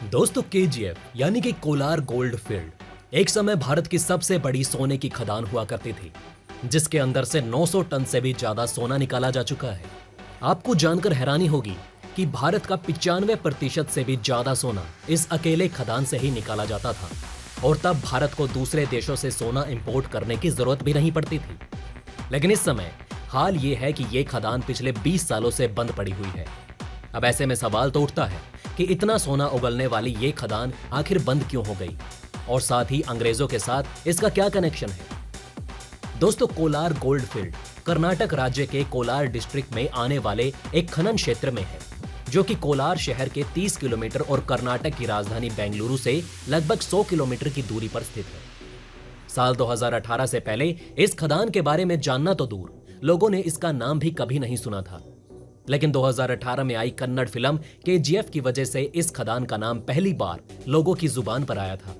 दोस्तों केजीएफ यानी कि कोलार गोल्ड फील्ड एक समय भारत की सबसे बड़ी सोने की खदान हुआ करती थी, जिसके अंदर से 900 टन से भी ज्यादा सोना निकाला जा चुका है। आपको जानकर हैरानी होगी कि भारत का 95% से भी ज्यादा सोना इस अकेले खदान से ही निकाला जाता था, और तब भारत को दूसरे देशों से सोना इंपोर्ट करने की जरूरत भी नहीं पड़ती थी। लेकिन इस समय हाल ये है कि ये खदान पिछले 20 सालों से बंद पड़ी हुई है। अब ऐसे में सवाल तो उठता है कि इतना सोना उगलने वाली ये खदान आखिर बंद क्यों हो गई, और साथ ही अंग्रेजों के साथ इसका क्या कनेक्शन है। दोस्तों, कोलार गोल्ड फील्ड कर्नाटक राज्य के कोलार डिस्ट्रिक्ट में आने वाले एक खनन क्षेत्र में है, जो कि कोलार शहर के 30 किलोमीटर और कर्नाटक की राजधानी बेंगलुरु से लगभग 100 किलोमीटर की दूरी पर स्थित है। साल 2018 से पहले इस खदान के बारे में जानना तो दूर, लोगों ने इसका नाम भी कभी नहीं सुना था। लेकिन 2018 में आई कन्नड़ फिल्म केजीएफ की वजह से इस खदान का नाम पहली बार लोगों की जुबान पर आया था।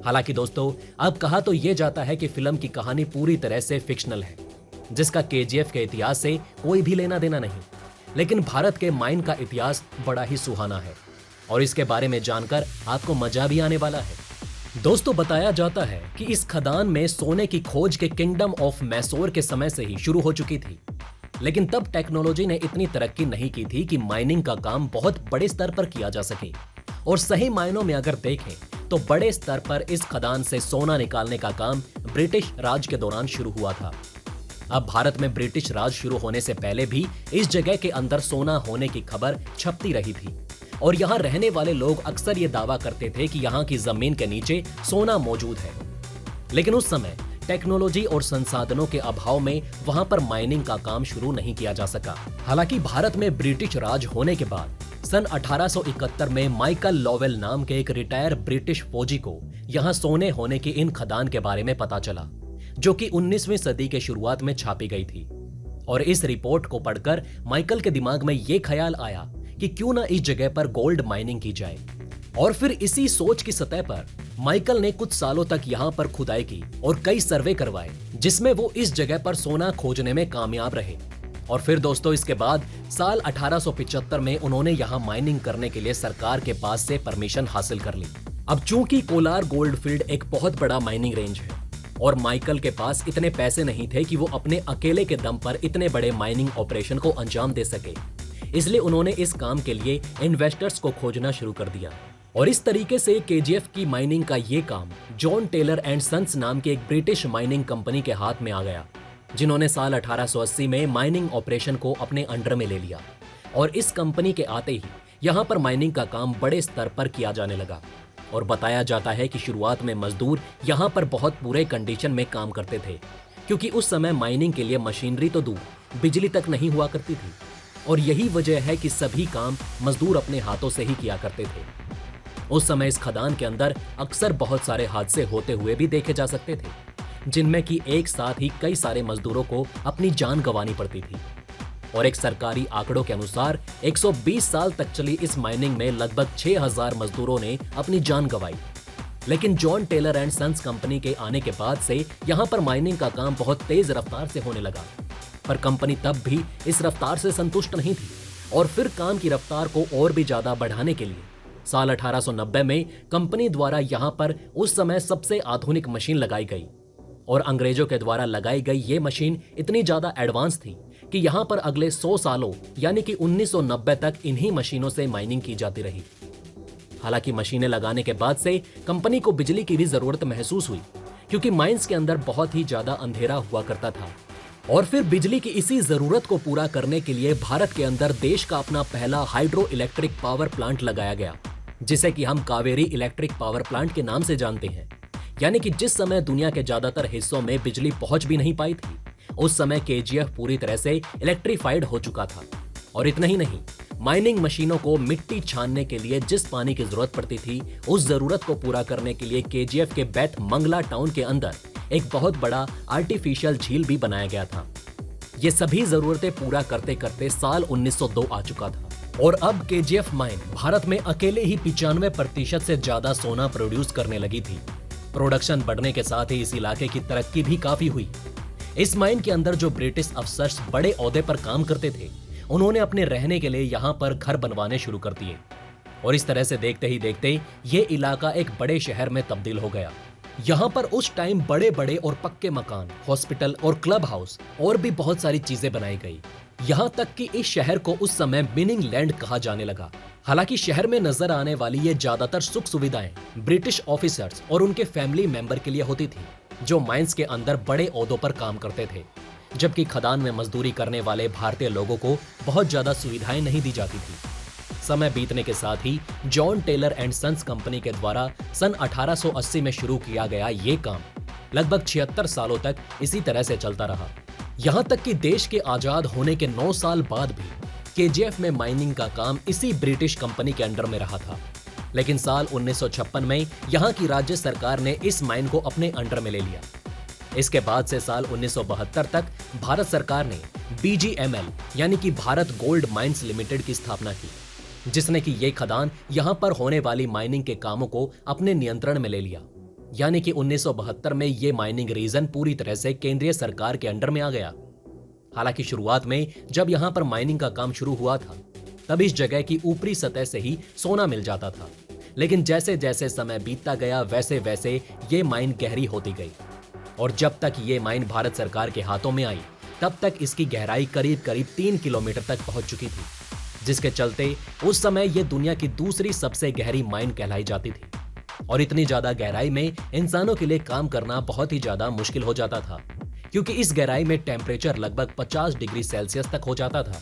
हालांकि दोस्तों, अब कहा तो यह जाता है कि फिल्म की कहानी पूरी तरह से फिक्शनल है, जिसका केजीएफ के इतिहास से कोई भी लेना देना नहीं। लेकिन भारत के माइन का इतिहास बड़ा ही सुहाना है, और इसके बारे में जानकर आपको मजा भी आने वाला है। दोस्तों, बताया जाता है कि इस खदान में सोने की खोज के किंगडम ऑफ मैसूर के समय से ही शुरू हो चुकी थी, लेकिन तब टेक्नोलॉजी ने इतनी तरक्की नहीं की थी कि माइनिंग का काम बहुत बड़े स्तर पर किया जा सके। और सही मायनों में अगर देखें तो बड़े स्तर पर इस खदान से सोना निकालने का काम ब्रिटिश राज के दौरान शुरू हुआ था। अब भारत में ब्रिटिश राज शुरू होने से पहले भी इस जगह के अंदर सोना होने की खबर छपती रही थी, और यहाँ रहने वाले लोग अक्सर ये दावा करते थे कि यहाँ की जमीन के नीचे सोना मौजूद है। लेकिन उस समय टेक्नोलॉजी और संसाधनों के अभाव में वहां पर माइनिंग का काम शुरू नहीं किया जा सका। हालांकि भारत में ब्रिटिश राज होने के बाद सन 1871 में माइकल लोवेल नाम के एक रिटायर ब्रिटिश फौजी को यहां सोने होने की इन खदान के बारे में पता चला, जो कि 19वीं सदी के शुरुआत में छापी गई थी। और इस रिपोर्ट को पढ़कर माइकल के दिमाग में यह ख्याल आया कि क्यों ना इस जगह पर गोल्ड माइनिंग की जाए। और फिर इसी सोच की सतह पर माइकल ने कुछ सालों तक यहाँ पर खुदाई की और कई सर्वे करवाए, जिसमें वो इस जगह पर सोना खोजने में कामयाब रहे। और फिर दोस्तों, इसके बाद साल 1875 में उन्होंने यहाँ माइनिंग करने के लिए सरकार के पास से परमिशन हासिल कर ली। अब चूंकि कोलार गोल्ड फील्ड एक बहुत बड़ा माइनिंग रेंज है, और माइकल के पास इतने पैसे नहीं थे कि वो अपने अकेले के दम पर इतने बड़े माइनिंग ऑपरेशन को अंजाम दे सके, इसलिए उन्होंने इस काम के लिए इन्वेस्टर्स को खोजना शुरू कर दिया। और इस तरीके से केजीएफ की माइनिंग का ये काम जॉन टेलर एंड सन्स नाम की एक ब्रिटिश माइनिंग कंपनी के हाथ में आ गया, जिन्होंने साल 1880 में माइनिंग ऑपरेशन को अपने अंडर में ले लिया। और इस कंपनी के आते ही यहाँ पर माइनिंग का काम बड़े स्तर पर किया जाने लगा। और बताया जाता है कि शुरुआत में मजदूर यहाँ पर बहुत बुरे कंडीशन में काम करते थे, क्योंकि उस समय माइनिंग के लिए मशीनरी तो दूर, बिजली तक नहीं हुआ करती थी। और यही वजह है कि सभी काम मजदूर अपने हाथों से ही किया करते थे। उस समय इस खदान के अंदर अक्सर बहुत सारे हादसे होते हुए भी देखे जा सकते थे, जिनमें कि एक साथ ही कई सारे मजदूरों को अपनी जान गंवानी पड़ती थी। और एक सरकारी आंकड़ों के अनुसार 120 साल तक चली इस माइनिंग में लगभग 6000 मजदूरों ने अपनी जान गंवाई। लेकिन John Taylor and Sons company के आने के बाद से यहाँ पर माइनिंग का काम बहुत तेज रफ्तार से होने लगा। पर कंपनी तब भी इस रफ्तार से संतुष्ट नहीं थी, और फिर काम की रफ्तार को और भी ज्यादा बढ़ाने के लिए साल 1890 में कंपनी द्वारा यहाँ पर उस समय सबसे आधुनिक मशीन लगाई गई। और अंग्रेजों के द्वारा लगाई गई ये मशीन इतनी ज्यादा एडवांस थी कि यहाँ पर अगले 100 सालों यानी कि 1990 तक इन्हीं मशीनों से माइनिंग की जाती रही। हालांकि मशीनें लगाने के बाद से कंपनी को बिजली की भी जरूरत महसूस हुई, क्योंकि माइंस के अंदर बहुत ही ज्यादा अंधेरा हुआ करता था। और फिर बिजली की इसी जरूरत को पूरा करने के लिए भारत के अंदर देश का अपना पहला हाइड्रो इलेक्ट्रिक पावर प्लांट लगाया गया, जिसे कि हम कावेरी इलेक्ट्रिक पावर प्लांट के नाम से जानते हैं। यानी कि जिस समय दुनिया के ज्यादातर हिस्सों में बिजली पहुंच भी नहीं पाई थी, उस समय केजीएफ पूरी तरह से इलेक्ट्रीफाइड हो चुका था। और इतना ही नहीं, माइनिंग मशीनों को मिट्टी छानने के लिए जिस पानी की जरूरत पड़ती थी, उस जरूरत को पूरा करने के लिए केजीएफ के बैत मंगला टाउन के अंदर एक बहुत बड़ा आर्टिफिशियल झील भी बनाया गया था। ये सभी जरूरतें पूरा करते करते साल 1902 आ चुका था, और अब केजीएफ माइन भारत में अकेले ही 95% से ज्यादा सोना प्रोड्यूस करने लगी थी। प्रोडक्शन बढ़ने के साथ ही इस इलाके की तरक्की भी काफी हुई। इस माइन के अंदर जो ब्रिटिश अफसर्स बड़े ओहदे पर काम करते थे, उन्होंने अपने रहने के लिए यहाँ पर घर बनवाने शुरू कर दिए। और इस तरह से देखते ही देखते ये इलाका एक बड़े शहर में तब्दील हो गया। यहाँ पर उस टाइम बड़े बड़े और पक्के मकान, हॉस्पिटल और क्लब हाउस और भी बहुत सारी चीजें बनाई गई। यहाँ तक कि इस शहर को उस समय मिनिंग लैंड कहा जाने लगा। हालांकि शहर में नजर आने वाली ये ज्यादातर सुख सुविधाएं ब्रिटिश ऑफिसर्स और उनके फैमिली मेंबर के लिए होती थी, जो माइंस के अंदर बड़े ओहदों पर काम करते थे, जबकि खदान में मजदूरी करने वाले भारतीय लोगों को बहुत ज्यादा सुविधाएं नहीं दी जाती थी। समय बीतने के साथ ही John Taylor and Sons company के द्वारा सन 1880 में शुरू किया गया ये काम लगभग 76 सालों तक इसी तरह से चलता रहा। यहाँ तक कि देश के आजाद होने के 9 साल बाद भी केजीएफ में माइनिंग का काम इसी ब्रिटिश कंपनी के अंडर में रहा था। लेकिन साल 1956 में यहाँ की राज्य सरकार ने इस माइन को अपने अंडर में ले लिया। इसके बाद से साल 1972 तक भारत सरकार ने बीजीएमएल यानी कि भारत गोल्ड माइंस लिमिटेड की स्थापना की, जिसने कि ये खदान यहां पर होने वाली माइनिंग के कामों को अपने नियंत्रण में ले लिया। यानी कि 1972 में ये माइनिंग रीजन पूरी तरह से केंद्रीय सरकार के अंडर में आ गया। हालांकि शुरुआत में जब यहां पर माइनिंग का काम शुरू हुआ था, तब इस जगह की ऊपरी सतह से ही सोना मिल जाता था। लेकिन जैसे जैसे समय बीतता गया वैसे वैसे ये माइन गहरी होती गई, और जब तक ये माइन भारत सरकार के हाथों में आई, तब तक इसकी गहराई करीब करीब 3 किलोमीटर तक पहुंच चुकी थी, जिसके चलते उस समय ये दुनिया की दूसरी सबसे गहरी माइन कहलाई जाती थी। और इतनी ज्यादा गहराई में इंसानों के लिए काम करना बहुत ही ज्यादा मुश्किल हो जाता था, क्योंकि इस गहराई में टेम्परेचर लगभग 50 डिग्री सेल्सियस तक हो जाता था।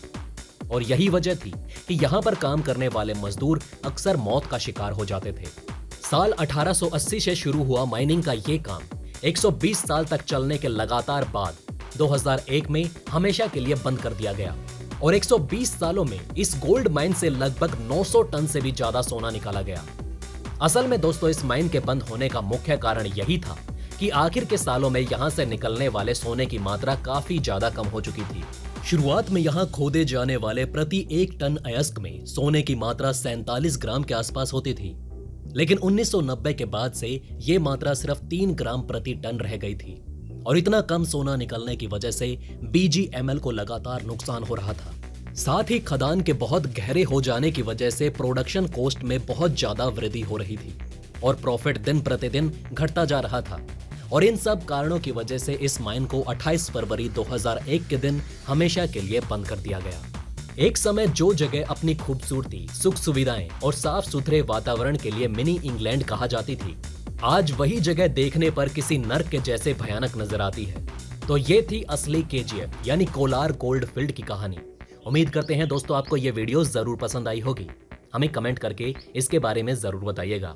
और यही वजह थी कि यहाँ पर काम करने वाले मजदूर अक्सर मौत का शिकार हो जाते थे। साल 1880 से शुरू हुआ माइनिंग का ये काम 120 साल तक चलने के लगातार बाद 2001 में हमेशा के लिए बंद कर दिया गया, और 120 सालों में इस गोल्ड माइन से लगभग 900 टन से भी ज्यादा सोना निकाला गया। असल में दोस्तों, इस माइन के बंद होने का मुख्य कारण यही था कि आखिर के सालों में यहां से निकलने वाले सोने की मात्रा काफी ज्यादा कम हो चुकी थी। शुरुआत में यहां खोदे जाने वाले प्रति 1 टन अयस्क में सोने की मात्रा 47 ग्राम के आसपास होती थी, लेकिन 1990 के बाद से ये मात्रा सिर्फ 3 ग्राम प्रति टन रह गई थी। और इतना कम सोना निकलने की वजह से बीजीएमएल को लगातार नुकसान हो रहा था। साथ ही खदान के बहुत गहरे हो जाने की वजह से प्रोडक्शन कॉस्ट में बहुत ज्यादा वृद्धि हो रही थी, और प्रॉफिट दिन प्रतिदिन घटता जा रहा था। और इन सब कारणों की वजह से इस माइन को 28 फरवरी 2001 के दिन हमेशा के लिए बंद कर दिया गया। एक समय जो जगह अपनी खूबसूरती, सुख सुविधाएं और साफ सुथरे वातावरण के लिए मिनी इंग्लैंड कहा जाती थी, आज वही जगह देखने पर किसी नर्क के जैसे भयानक नजर आती है। तो ये थी असली केजीएफ यानी कोलार गोल्ड फील्ड की कहानी। उम्मीद करते हैं दोस्तों आपको ये वीडियो जरूर पसंद आई होगी। हमें कमेंट करके इसके बारे में जरूर बताइएगा।